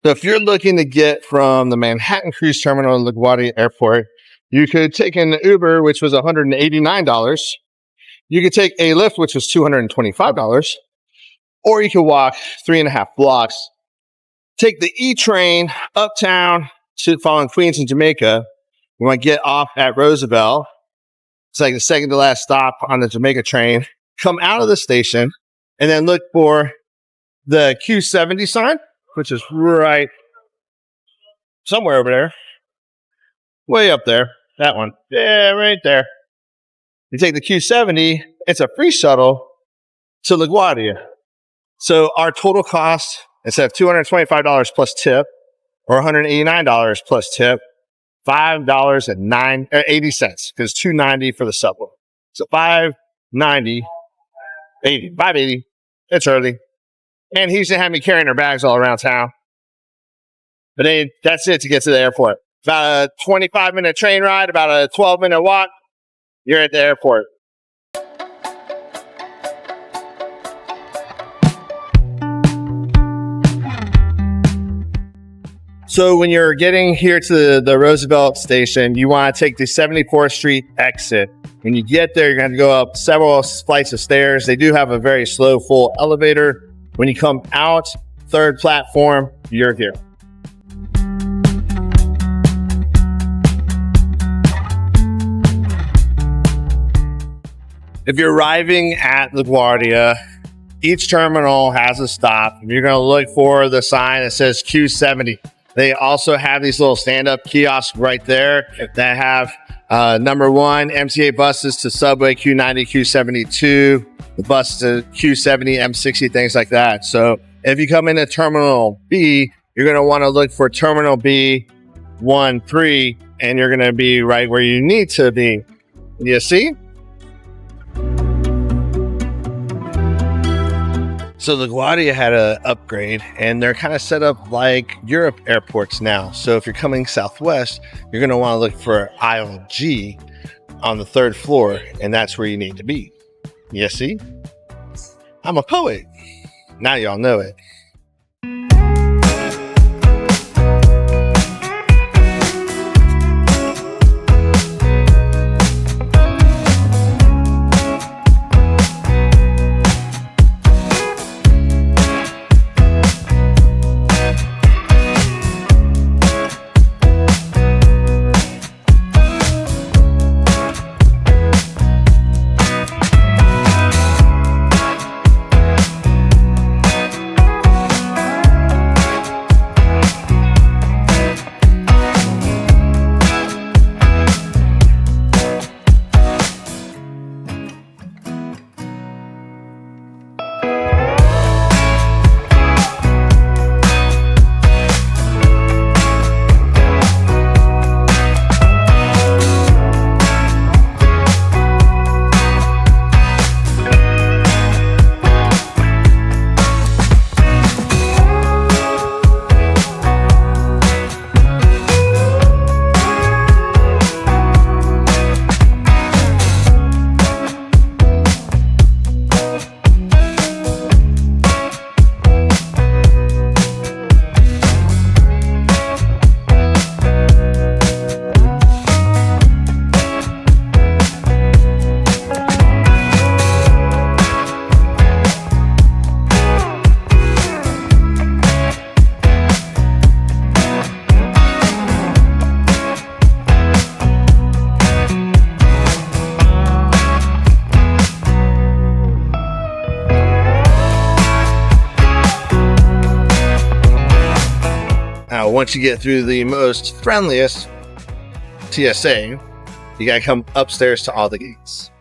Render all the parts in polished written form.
So if you're looking to get from the Manhattan Cruise Terminal to LaGuardia Airport, you could take an Uber, which was $189. You could take a Lyft, which was $225. Or you could walk 3.5 blocks, take the E-train uptown to following Queens and Jamaica. We want to get off at Roosevelt. It's like the second to last stop on the Jamaica train. Come out of the station and then look for the Q70 sign, which is right somewhere over there. Way up there. That one. Yeah, right there. You take the Q70. It's a free shuttle to LaGuardia. So our total cost, instead of $225 plus tip or $189 plus tip, $5.80, because $2.90 for the subway. So $5.90, $5.80. It's early. And he's gonna have me carrying our bags all around town. But then that's it to get to the airport. About a 25-minute train ride, about a 12-minute walk. You're at the airport. So when you're getting here to the Roosevelt station, you want to take the 74th Street exit. When you get there, you're going to go up several flights of stairs. They do have a very slow, full elevator. When you come out, third platform, you're here. If you're arriving at LaGuardia, each terminal has a stop. You're going to look for the sign that says Q70. They also have these little stand-up kiosks right there that have number 1 MTA buses to subway, Q90, Q72, the bus to Q70, M60, things like that. So if you come into Terminal B, you're going to want to look for Terminal B13, and you're going to be right where you need to be. You see? So LaGuardia had an upgrade, and they're kind of set up like Europe airports now. So if you're coming southwest, you're going to want to look for aisle G on the 3rd floor, and that's where you need to be. You see? I'm a poet. Now y'all know it. Once you get through the most friendliest TSA, you gotta come upstairs to all the gates.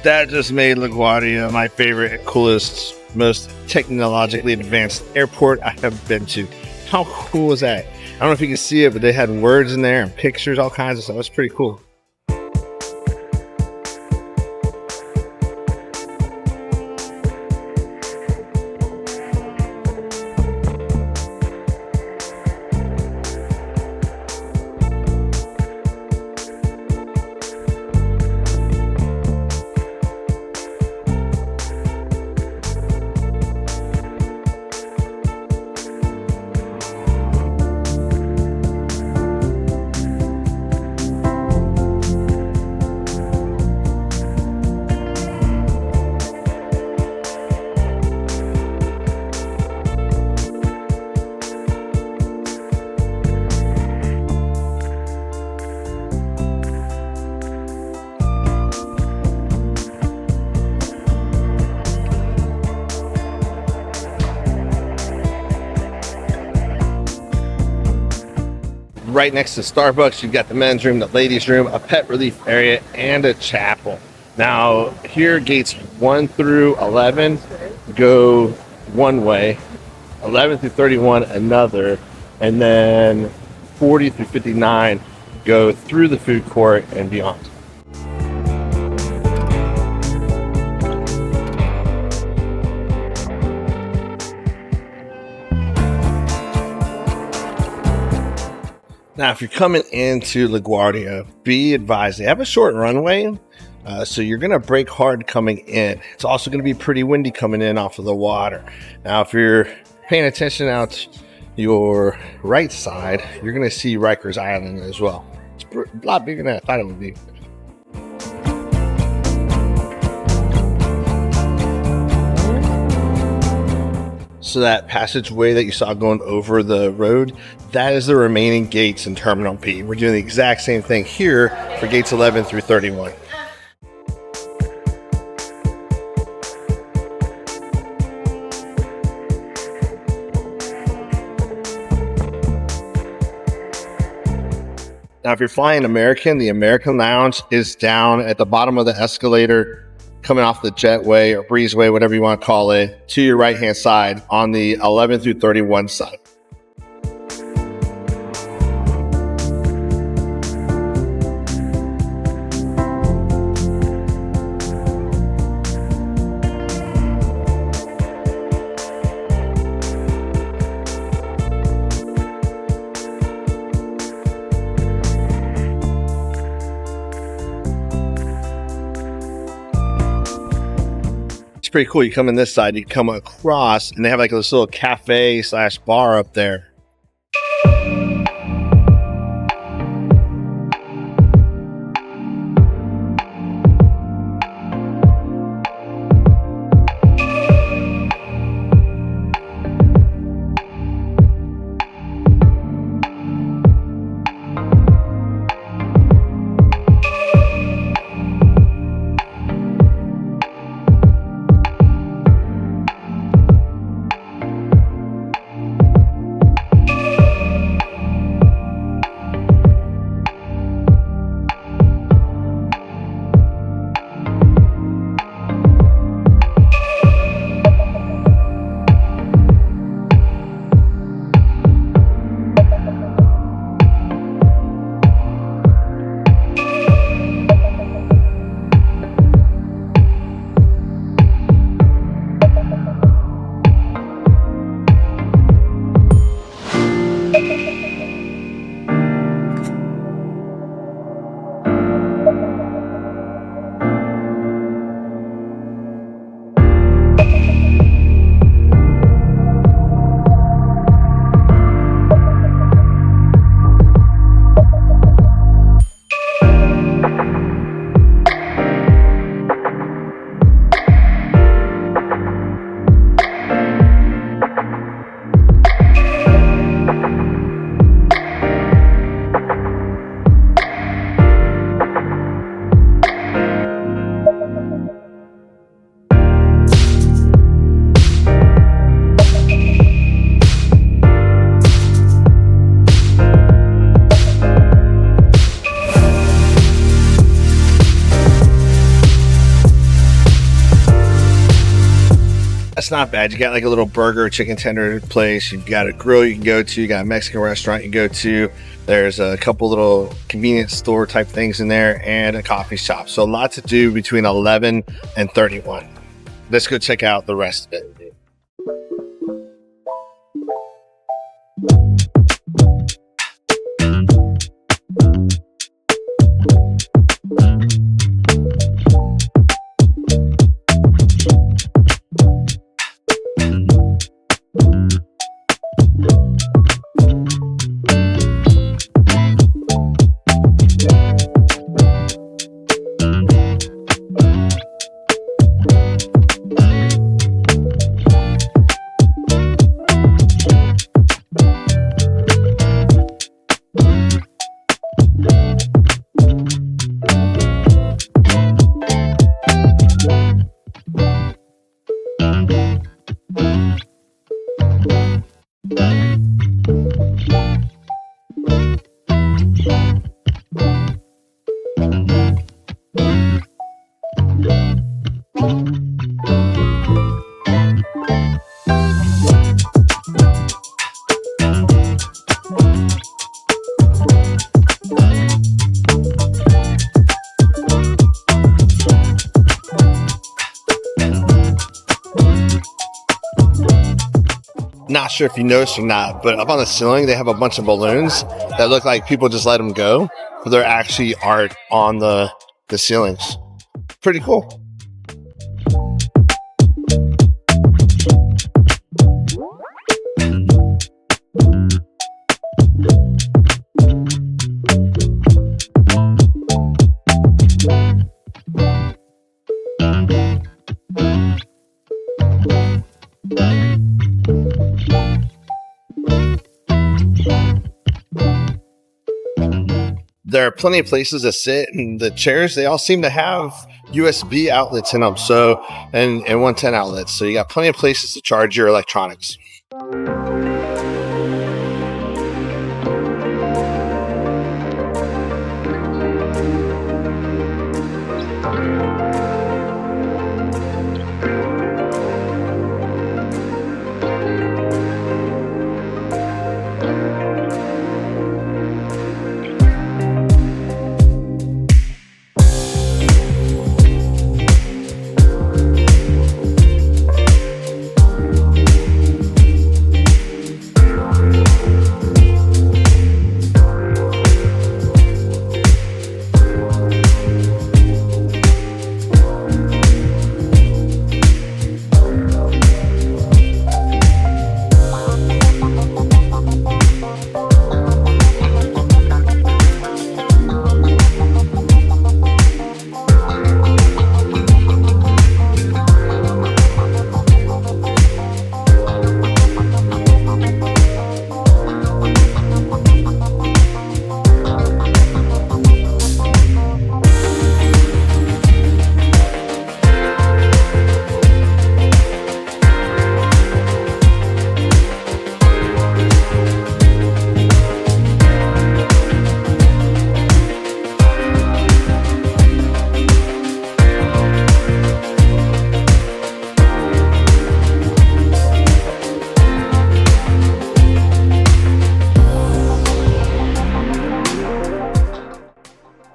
That just made LaGuardia my favorite, coolest, most technologically advanced airport I have been to. How cool was that? I don't know if you can see it, but they had words in there and pictures, all kinds of stuff. It was pretty cool. Right next to Starbucks, you've got the men's room, the ladies' room, a pet relief area, and a chapel. Now, here gates 1 through 11 go one way, 11 through 31 another, and then 40 through 59 go through the food court and beyond. Now, if you're coming into LaGuardia, be advised they have a short runway, so you're going to brake hard coming in. It's also going to be pretty windy coming in off of the water. Now, if you're paying attention out your right side, you're going to see Rikers Island as well. It's a lot bigger than I thought it would be. So that passageway that you saw going over the road, that is the remaining gates in Terminal B. We're doing the exact same thing here for gates 11 through 31. Now, if you're flying American, the American Lounge is down at the bottom of the escalator, coming off the jetway or breezeway, whatever you want to call it, to your right-hand side on the 11 through 31 side. Pretty cool. You come in this side, you come across, and they have like this little cafe slash bar up there. it's not bad. You got like a little burger, chicken tender place. You've got a grill you can go to. You got a Mexican restaurant you can go to. There's a couple little convenience store type things in there and a coffee shop. So a lot to do between 11 and 31. Let's go check out the rest of it. Not sure if you noticed or not, but up on the ceiling, they have a bunch of balloons that look like people just let them go, but they're actually art on the ceilings. Pretty cool. There are plenty of places to sit, and the chairs, they all seem to have USB outlets in them, so and 110 outlets. So you got plenty of places to charge your electronics.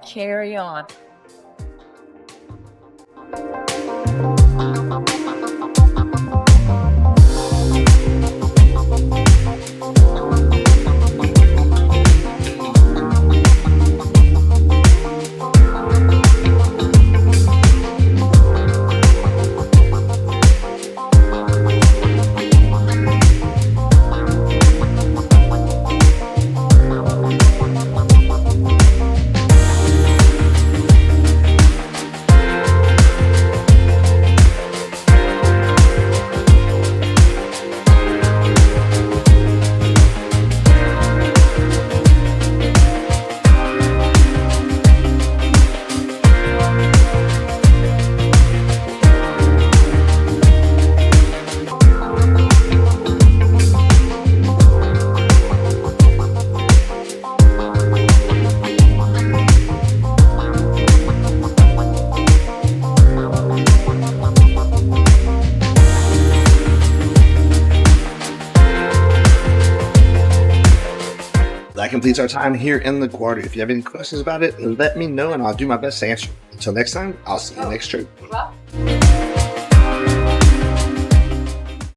Carry on. That completes our time here in LaGuardia. If you have any questions about it, let me know and I'll do my best to answer. Until next time, I'll see you next trip.